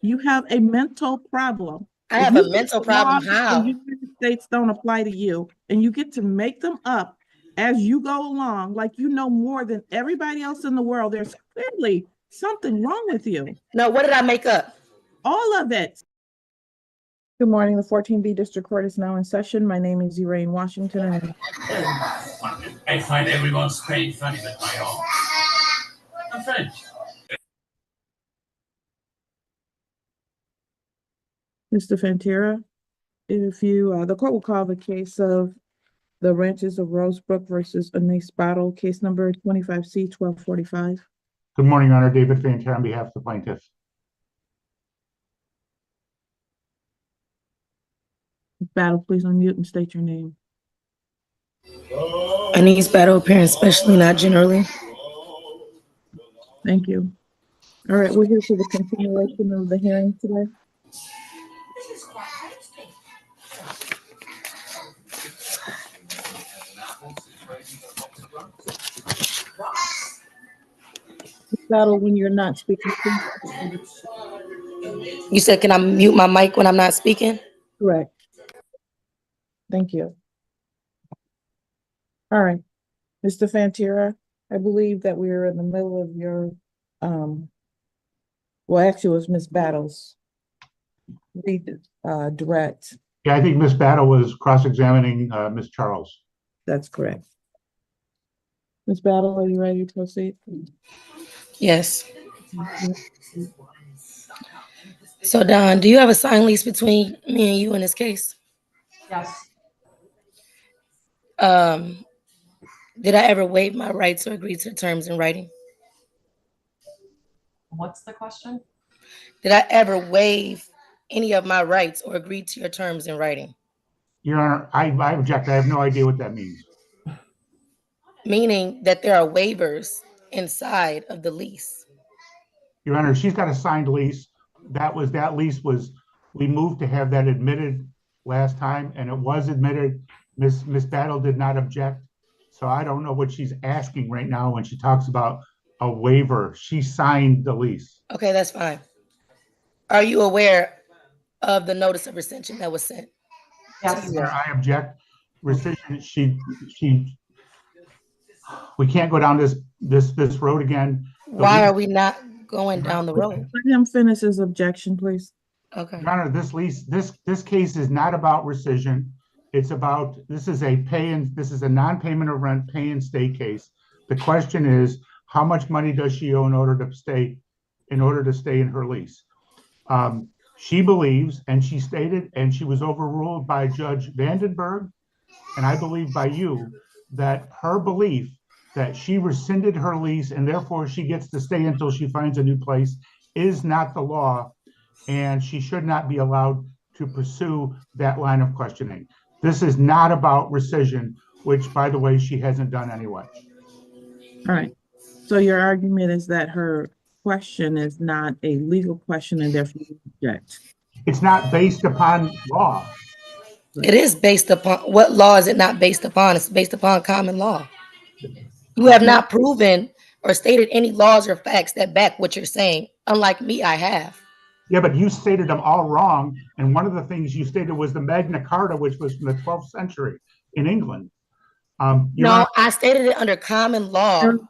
You have a mental problem. I have a mental problem. How? The United States don't apply to you, and you get to make them up as you go along, like you know more than everybody else in the world. There's clearly something wrong with you. No, what did I make up? All of it. Good morning. The 14B District Court is now in session. My name is Elaine Washington. I find everyone's pain funny but my own. I'm French. Mr. Fantera, if you, the court will call the case of the Ranches of Rosebrook versus Anise Battle, case number 25C-1245. Good morning, Your Honor. David Fantera on behalf of the plaintiff. Battle, please unmute and state your name. Anise Battle, appearing especially, not generally. Thank you. All right, we're here for the continuation of the hearing today. Battle, when you're not speaking, please. You said, can I mute my mic when I'm not speaking? Correct. Thank you. All right, Mr. Fantera, I believe that we are in the middle of your, well, actually it was Ms. Battle's direct. Yeah, I think Ms. Battle was cross-examining Ms. Charles. That's correct. Ms. Battle, are you ready to proceed? Yes. So, Don, do you have a signed lease between me and you in this case? Yes. Did I ever waive my rights or agree to the terms in writing? What's the question? Did I ever waive any of my rights or agree to your terms in writing? Your Honor, I object. I have no idea what that means. Meaning that there are waivers inside of the lease. Your Honor, she's got a signed lease. That lease was, we moved to have that admitted last time, and it was admitted. Ms. Battle did not object. So I don't know what she's asking right now when she talks about a waiver. She signed the lease. Okay, that's fine. Are you aware of the notice of rescission that was sent? Yes. I object. Rescission, we can't go down this road again. Why are we not going down the road? Let him finish his objection, please. Okay. Your Honor, this case is not about rescission. It's about, this is a non-payment of rent, pay and stay case. The question is, how much money does she owe in order to stay in her lease? She believes, and she stated, and she was overruled by Judge Vandenberg, and I believe by you, that her belief that she rescinded her lease and therefore she gets to stay until she finds a new place is not the law, and she should not be allowed to pursue that line of questioning. This is not about rescission, which, by the way, she hasn't done anyway. All right. So your argument is that her question is not a legal question and therefore you object. It's not based upon law. It is based upon, what law is it not based upon? It's based upon common law. You have not proven or stated any laws or facts that back what you're saying. Unlike me, I have. Yeah, but you stated them all wrong. And one of the things you stated was the Magna Carta, which was from the 12th century in England. No, I stated it under common law and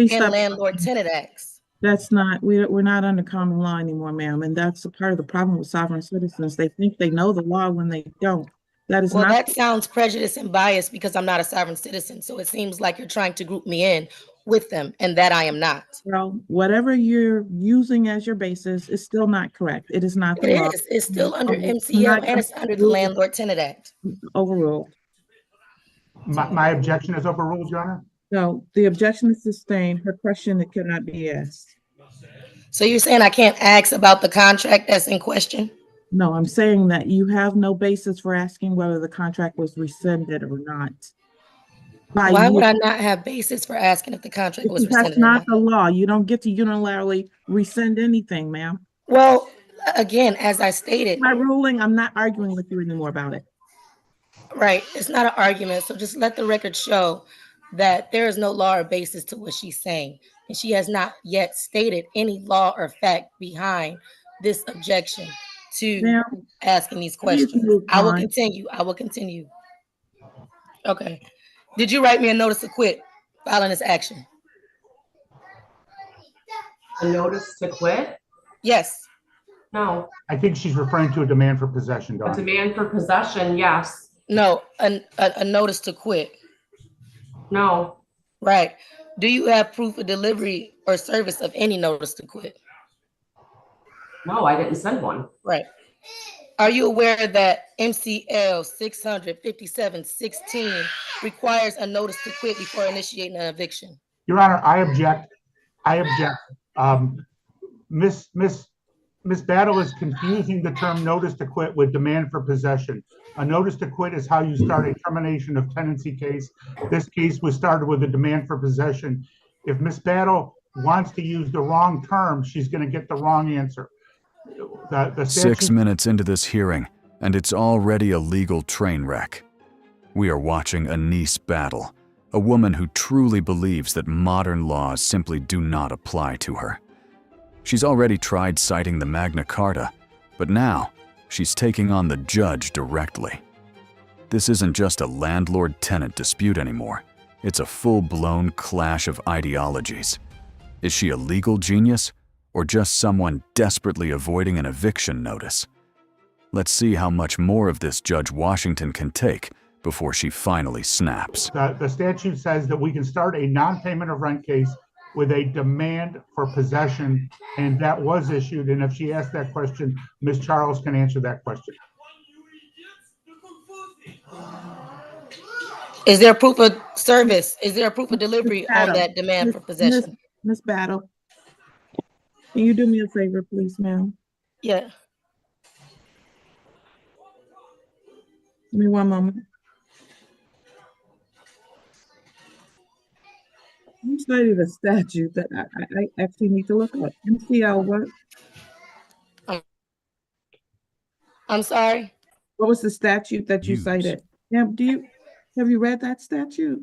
landlord-tenant acts. That's not, we're not under common law anymore, ma'am. And that's a part of the problem with sovereign citizens. They think they know the law when they don't. That is well, not. That sounds prejudiced and biased because I'm not a sovereign citizen. So it seems like you're trying to group me in with them, and that I am not. Well, whatever you're using as your basis is still not correct. It is not the law. It's still under MCL and it's under the Landlord-Tenant Act. Overruled. My objection is overruled, Your Honor? No, the objection is sustained. Her question that cannot be asked. So you're saying I can't ask about the contract that's in question? No, I'm saying that you have no basis for asking whether the contract was rescinded or not. Why would I not have basis for asking if the contract was rescinded? That's not the law. You don't get to unilaterally rescind anything, ma'am. Well, again, as I stated, my ruling, I'm not arguing with you anymore about it. Right. It's not an argument. So just let the record show that there is no law or basis to what she's saying. And she has not yet stated any law or fact behind this objection to Ma'am, asking these please questions. move I will on. continue. I will continue. Okay. Did you write me a notice to quit filing this action? A notice to quit? Yes. No. I think she's referring to a demand for possession, A Dawn. demand for possession, yes. No, a notice to quit. No. Right. Do you have proof of delivery or service of any notice to quit? No, I didn't send one. Right. Are you aware that MCL 657-16 requires a notice to quit before initiating an eviction? Your Honor, I object. I object. Miss Battle is confusing the term notice to quit with demand for possession. A notice to quit is how you start a termination of tenancy case. This case was started with a demand for possession. If Miss Battle wants to use the wrong term, she's going to get the wrong answer. The 6 minutes into this hearing, and it's already a legal train wreck. We are watching a niece battle, a woman who truly believes that modern laws simply do not apply to her. She's already tried citing the Magna Carta, but now she's taking on the judge directly. This isn't just a landlord-tenant dispute anymore. It's a full-blown clash of ideologies. Is she a legal genius, or just someone desperately avoiding an eviction notice? Let's see how much more of this Judge Washington can take before she finally snaps. The statute says that we can start a non-payment of rent case with a demand for possession, and that was issued. And if she asked that question, Ms. Charles can answer that question. Is there proof of service? Is there proof of delivery on Battle. that demand for possession? Miss Battle, can you do me a favor, please, ma'am? Yeah. Give me one moment. You cited a statute that I actually need to look up. MCL what? I'm sorry? What was the statute that you Use. cited? Yeah, have you read that statute?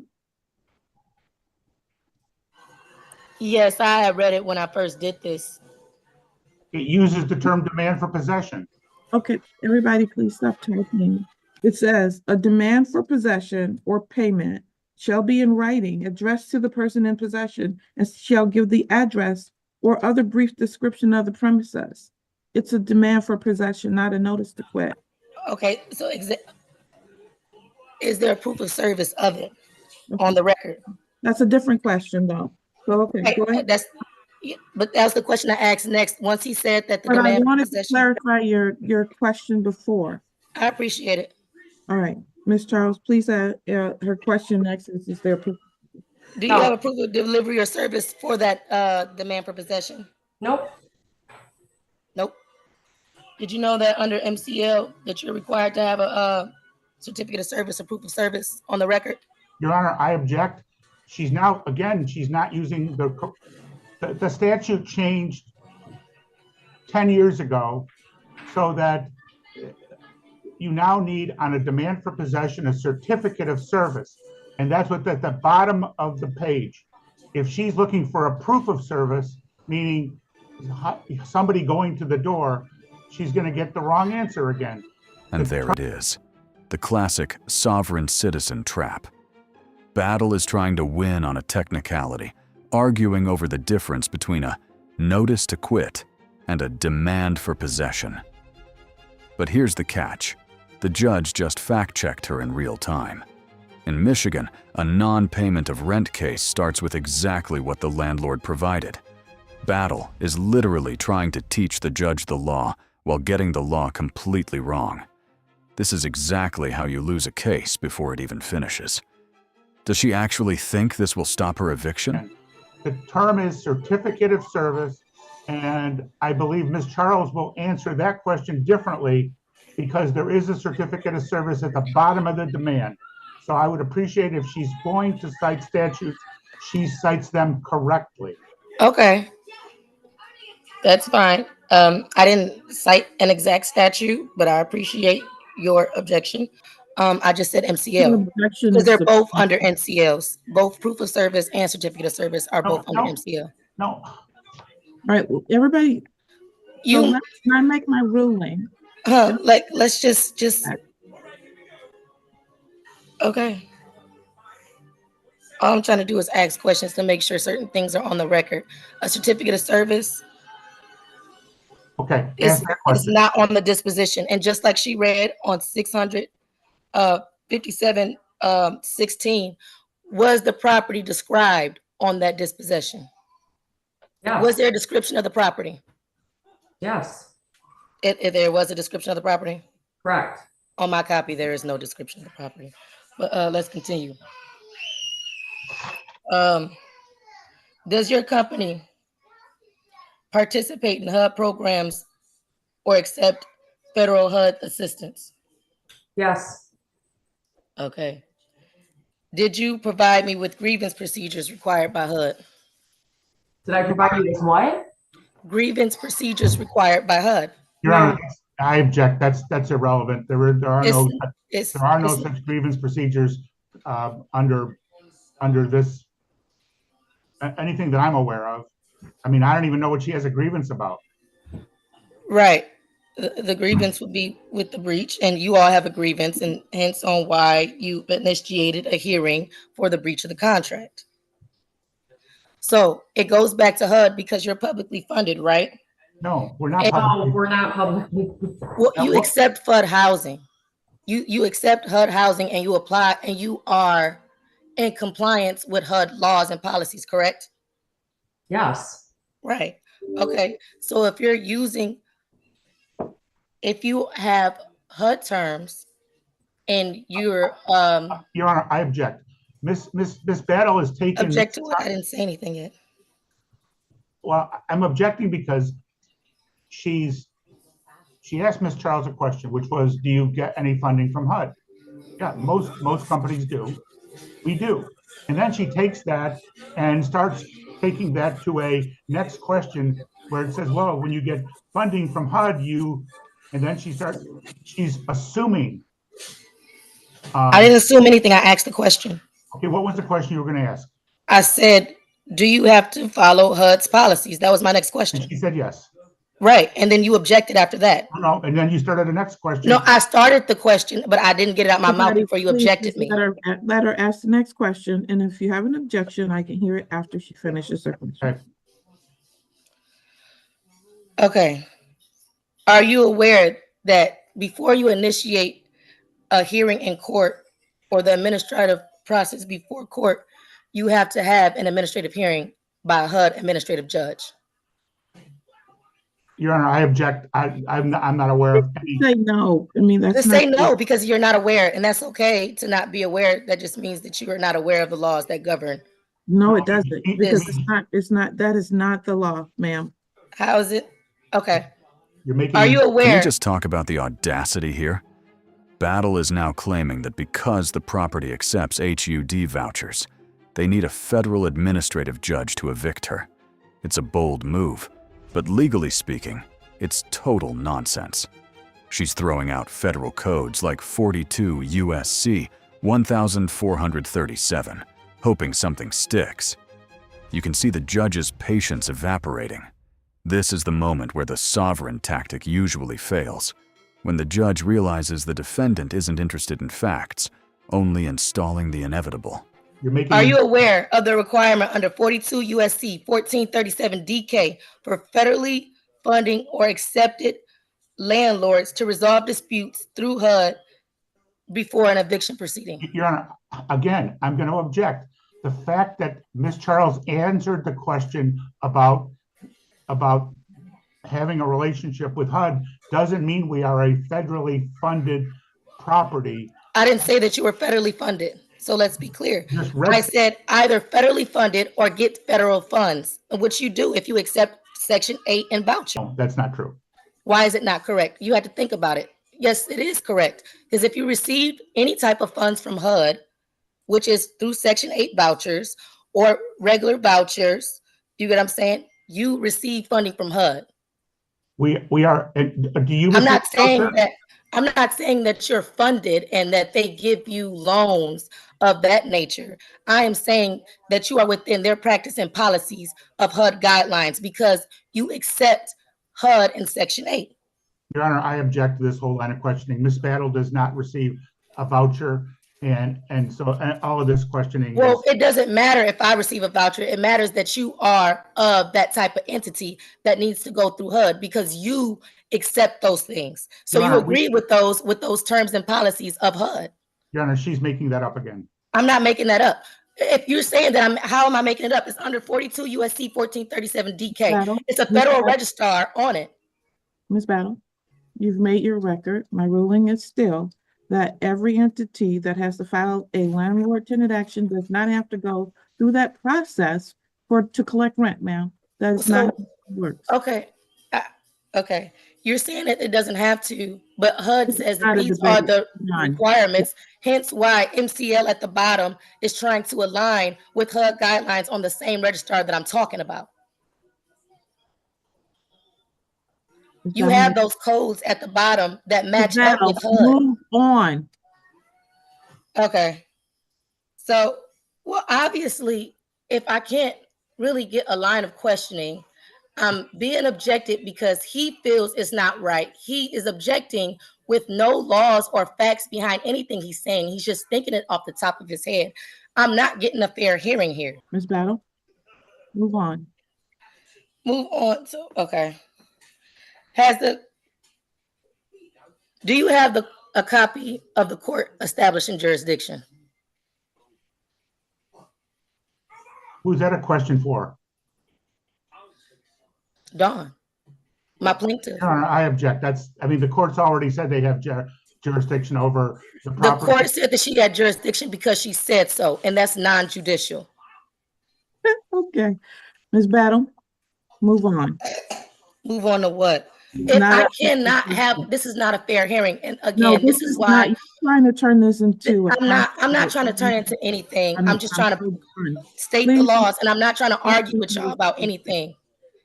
Yes, I had read it when I first did this. It uses the term demand for possession. Okay, everybody, please stop talking. It says, a demand for possession or payment shall be in writing, addressed to the person in possession, and shall give the address or other brief description of the premises. It's a demand for possession, not a notice to quit. Okay, so is there proof of service of it on the record? That's a different question, though. So, okay, go ahead. But that's the question I asked next. Once he said that the But I demand for wanted to possession, clarify your question before. I appreciate it. All right, Ms. Charles, please add her question next is there proof? Do you have a proof of delivery or service for that demand for possession? Nope. Nope. Did you know that under MCL that you're required to have a certificate of service or proof of service on the record? Your Honor, I object. She's now, again, she's not using the statute changed 10 years ago so that you now need on a demand for possession a certificate of service. And that's what's at the bottom of the page. If she's looking for a proof of service, meaning somebody going to the door, she's going to get the wrong answer again. And there it is, the classic sovereign citizen trap. Battle is trying to win on a technicality, arguing over the difference between a notice to quit and a demand for possession. But here's the catch. The judge just fact-checked her in real time. In Michigan, a non-payment of rent case starts with exactly what the landlord provided. Battle is literally trying to teach the judge the law while getting the law completely wrong. This is exactly how you lose a case before it even finishes. Does she actually think this will stop her eviction? The term is certificate of service, and I believe Ms. Charles will answer that question differently because there is a certificate of service at the bottom of the demand. So I would appreciate if she's going to cite statutes, she cites them correctly. Okay. That's fine. I didn't cite an exact statute, but I appreciate your objection. I just said MCL because they're both under MCLs. Both proof of service and certificate of service are both under MCL. No. All right, everybody. You, can I make my ruling? like, let's just, okay. All I'm trying to do is ask questions to make sure certain things are on the record. A certificate of service Okay, is ask that is question. not on the disposition. And just like she read on 657 16, was the property described on that disposition? Yes. Was there a description of the property? Yes. If there was a description of the property? Correct. On my copy, there is no description of the property. But let's continue. Does your company participate in HUD programs or accept federal HUD assistance? Yes. Okay. Did you provide me with grievance procedures required by HUD? Did I provide you with what? Grievance procedures required by HUD. Your No. Honor, I object. That's irrelevant. There are no It's such grievance procedures under this anything that I'm aware of. I mean, I don't even know what she has a grievance about. right. The grievance would be with the breach, and you all have a grievance, and hence on why you initiated a hearing for the breach of the contract. So it goes back to HUD because you're publicly funded, right? No, we're not. And- No, publicly- we're not publicly. Well, you accept HUD housing. You accept HUD housing and you apply, and you are in compliance with HUD laws and policies, correct? Yes. Right. Okay. So if you have HUD terms and you're Your Honor, I object. Miss Battle is taking. object to it, I didn't say anything yet. Well, I'm objecting because she asked Ms. Charles a question, which was, do you get any funding from HUD? Yeah, most companies do. We do. And then she takes that and starts taking that to a next question where it says, well, when you get funding from HUD, and then she's assuming. I didn't assume anything. I asked the question. Okay, what was the question you were going to ask? I said, do you have to follow HUD's policies? That was my next question. And she said yes. Right. And then you objected after that. No, and then you started the next question. No, I started the question, but I didn't get it out my mouth Everybody, before you please objected just me. Let her ask the next question, and if you have an objection, I can hear it after she finishes her question. Okay. Okay. Are you aware that before you initiate a hearing in court or the administrative process before court, you have to have an administrative hearing by a HUD administrative judge? Your Honor, I object. I'm not aware of any. Say no. I mean, that's Just not. say no because you're not aware, and that's okay to not be aware. That just means that you are not aware of the laws that govern. No, it doesn't, It- because that is not the law, ma'am. How is it? Okay. You're making. Are you Can aware? we just talk about the audacity here? Battle is now claiming that because the property accepts HUD vouchers, they need a federal administrative judge to evict her. It's a bold move, but legally speaking, it's total nonsense. She's throwing out federal codes like 42 USC 1437, hoping something sticks. You can see the judge's patience evaporating. This is the moment where the sovereign tactic usually fails, when the judge realizes the defendant isn't interested in facts, only in stalling the inevitable. You're making. Are you aware of the requirement under 42 USC 1437 DK for federally funding or accepted landlords to resolve disputes through HUD before an eviction proceeding? Your Honor, again, I'm going to object. The fact that Ms. Charles answered the question about having a relationship with HUD doesn't mean we are a federally funded property. I didn't say that you were federally funded. So let's be clear. Just I read, said either federally funded or get federal funds, which you do if you accept Section 8 and voucher. no, that's not true. Why is it not correct? You had to think about it. Yes, it is correct. Because if you received any type of funds from HUD, which is through Section 8 vouchers or regular vouchers, you get what I'm saying? You receive funding from HUD. We are, do you? I'm not receive saying voucher? that I'm not saying that you're funded and that they give you loans of that nature. I am saying that you are within their practice and policies of HUD guidelines because you accept HUD in Section 8. Your Honor, I object to this whole line of questioning. Ms. Battle does not receive a voucher, and so all of this questioning Well, is, it doesn't matter if I receive a voucher. It matters that you are of that type of entity that needs to go through HUD because you accept those things. So Your you Honor, agree with those terms and policies of HUD. Your Honor, she's making that up again. I'm not making that up. If you're saying that how am I making it up? It's under 42 USC 1437 DK. Battle, It's a Ms. federal Battle, registrar on it. Ms. Battle, you've made your record. My ruling is still that every entity that has to file a landlord-tenant action does not have to go through that process to collect rent, ma'am. That is not how it works. Okay. Okay. You're saying that it doesn't have to, but HUD says that Not a these are debate. the None. requirements, hence why MCL at the bottom is trying to align with HUD guidelines on the same registrar that I'm talking about. You have those codes at the bottom that match up with HUD. Move on. Okay. So, well, obviously, if I can't really get a line of questioning, I'm being objected because he feels it's not right. He is objecting with no laws or facts behind anything he's saying. He's just thinking it off the top of his head. I'm not getting a fair hearing here. Ms. Battle, move on. Move on to, okay. Do you have a copy of the court establishing jurisdiction? Who's that a question for? Dawn, my plaintiff. Your Honor, I object. The court's already said they have jurisdiction over the The property. court said that she had jurisdiction because she said so, and that's non-judicial. Okay. Ms. Battle, move on. Move on to what? If I cannot have, this is not a fair hearing. And again, this is why you're trying to turn this into I'm not trying to turn it into anything. I'm just trying to state the Please. laws, and I'm not trying to argue with y'all about anything.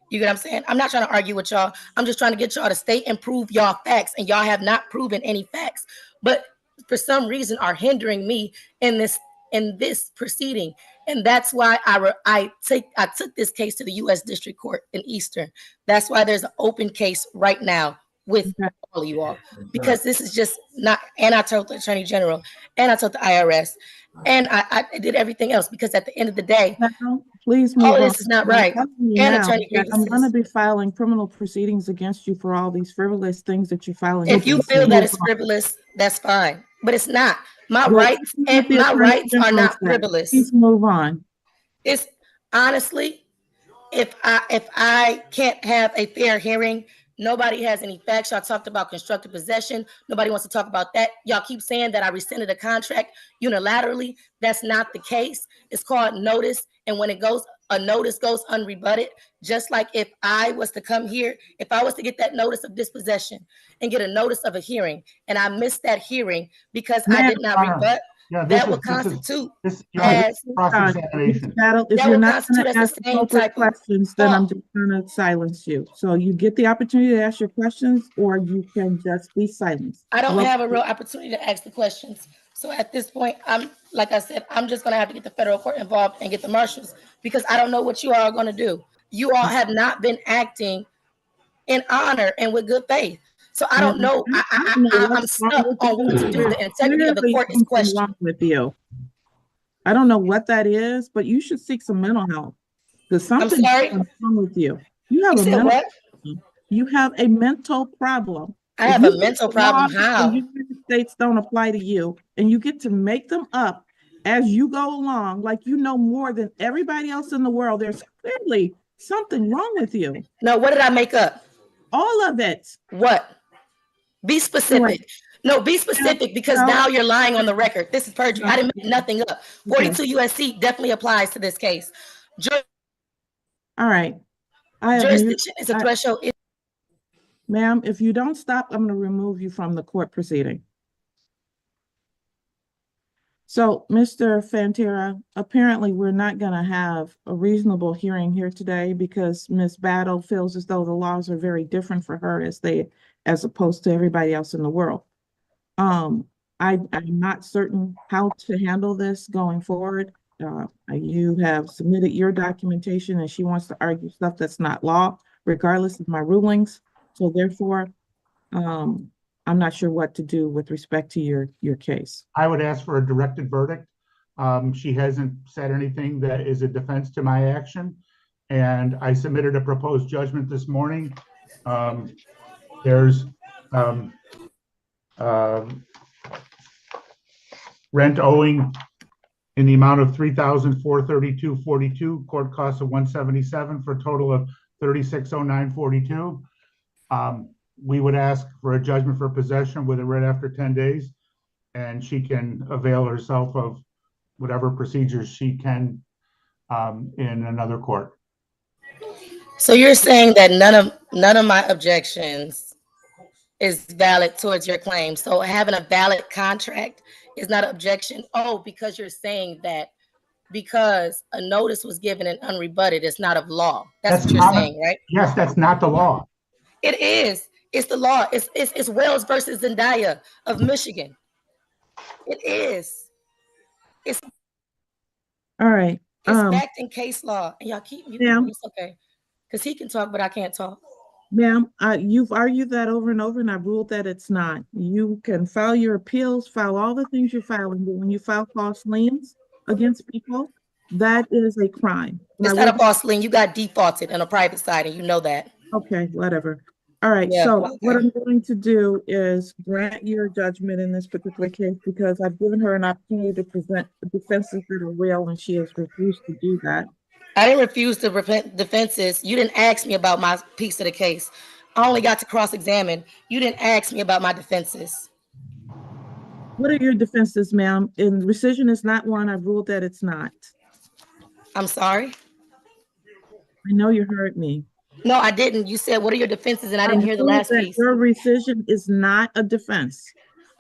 You get what I'm saying? I'm not trying to argue with y'all. I'm just trying to get y'all to state and prove y'all facts, and y'all have not proven any facts. But for some reason are hindering me in this proceeding. And that's why I took this case to the U.S. District Court in Eastern. That's why there's an open case right now with all of you all, because this is just not, and I told the Attorney General, and I told the IRS, and I did everything else, because at the end of the day, please move all on. of this is not right. And Attorney I'm going to grievances. be filing criminal proceedings against you for all these frivolous things that you're filing. If you against feel me. that Move it's on. frivolous, that's fine, but it's not. My Well, rights what and the my Attorney rights are General not said. frivolous. Please move on. It's honestly, if I can't have a fair hearing, nobody has any facts. Y'all talked about constructive possession. Nobody wants to talk about that. Y'all keep saying that I rescinded a contract unilaterally. That's not the case. It's called notice. And when a notice goes unrebutted, just like if I was to come here, if I was to get that notice of dispossession and get a notice of a hearing, and I missed that hearing because I did not rebut, that would constitute as cross-examination. If you're not going to ask appropriate questions, then I'm just going to silence you. So you get the opportunity to ask your questions, or you can just be silenced. I don't have a real opportunity to ask the questions. So at this point, like I said, I'm just going to have to get the federal court involved and get the marshals, because I don't know what you all are going to do. You all have not been acting in honor and with good faith. So I don't know. I'm stuck on what to do. The integrity of the court is questioned. With you. I don't know what that is, but you should seek some mental health. Because something's wrong with you. You have a mental problem. I have a mental problem. How? The United States don't apply to you, and you get to make them up as you go along, like you know more than everybody else in the world. There's clearly something wrong with you. No, what did I make up? All of it. What? Be specific. No, be specific, because now you're lying on the record. This is perjury. I didn't make nothing up. 42 USC definitely applies to this case. All right. Jurisdiction is a threshold. Ma'am, if you don't stop, I'm going to remove you from the court proceeding. So, Mr. Fantera, apparently we're not going to have a reasonable hearing here today, because Ms. Battle feels as though the laws are very different for her as opposed to everybody else in the world. I'm not certain how to handle this going forward. You have submitted your documentation, and she wants to argue stuff that's not law, regardless of my rulings. So therefore, I'm not sure what to do with respect to your case. I would ask for a directed verdict. She hasn't said anything that is a defense to my action. And I submitted a proposed judgment this morning. There's rent owing in the amount of $3,432.42, court costs of $177 for a total of $3609.42. We would ask for a judgment for possession with a writ after 10 days, and she can avail herself of whatever procedures she can in another court. So you're saying that none of my objections is valid towards your claim. So having a valid contract is not an objection. Oh, because you're saying that because a notice was given and unrebutted, it's not of law. That's what you're saying, right? Yes, that's not the law. It is. It's the law. It's Wells versus Zendaya of Michigan. It is. It's All right. backed in case law. And y'all keep muting Ma'am. me. It's okay. Because he can talk, but I can't talk. Ma'am, you've argued that over and over, and I've ruled that it's not. You can file your appeals, file all the things you're filing, but when you file false liens against people, that is a crime. It's not a false lien. You got defaulted on a private side, and you know that. Okay, whatever. All right, Yeah, so well, what I'm going to do is grant your judgment in this particular case because I've given her an opportunity to present defenses that are real, and she has refused to do that. I didn't refuse to repent defenses. You didn't ask me about my piece of the case. I only got to cross-examine. You didn't ask me about my defenses. What are your defenses, ma'am? And rescission is not one. I've ruled that it's not. I'm sorry. I know you heard me. No, I didn't. You said, what are your defenses? And I didn't hear the last piece. Your rescission is not a defense.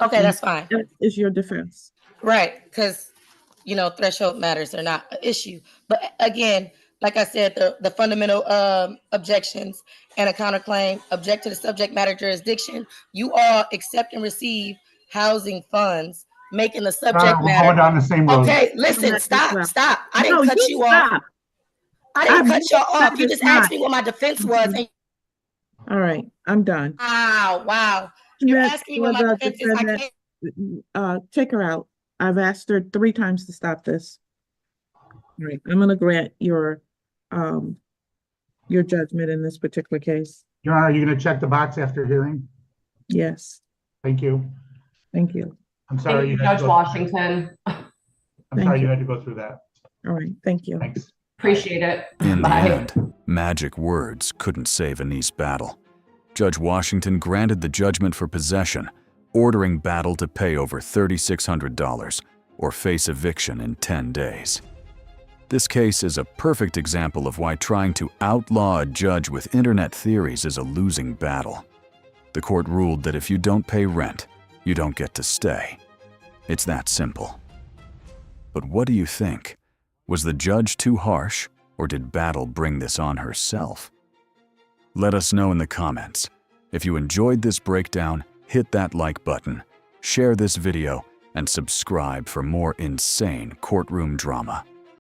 Okay, that's fine. It is your defense. Right, because, you know, threshold matters are not an issue. But again, like I said, the fundamental objections and a counterclaim, object to the subject matter jurisdiction. You all accept and receive housing funds, making the subject We're matter. going down the same road. Okay, listen, stop. I didn't cut you off. I didn't cut y'all off. You just asked me what my defense was. And all right, I'm done. wow. You're asking me what my defense is. I can't. Take her out. I've asked her 3 times to stop this. All right, I'm going to grant your judgment in this particular case. Your Honor, are you going to check the box after hearing? Yes, Thank you. thank you. I'm Thank sorry you, you had Judge to go, Washington. I'm Thank sorry you. you had to go through that. All right, thank you. Thanks. Appreciate it. In the Bye. end, magic words couldn't save Anise Battle. Judge Washington granted the judgment for possession, ordering Battle to pay over $3,600 or face eviction in 10 days. This case is a perfect example of why trying to outlaw a judge with internet theories is a losing battle. The court ruled that if you don't pay rent, you don't get to stay. It's that simple. But what do you think? Was the judge too harsh, or did Battle bring this on herself? Let us know in the comments. If you enjoyed this breakdown, hit that like button, share this video, and subscribe for more insane courtroom drama.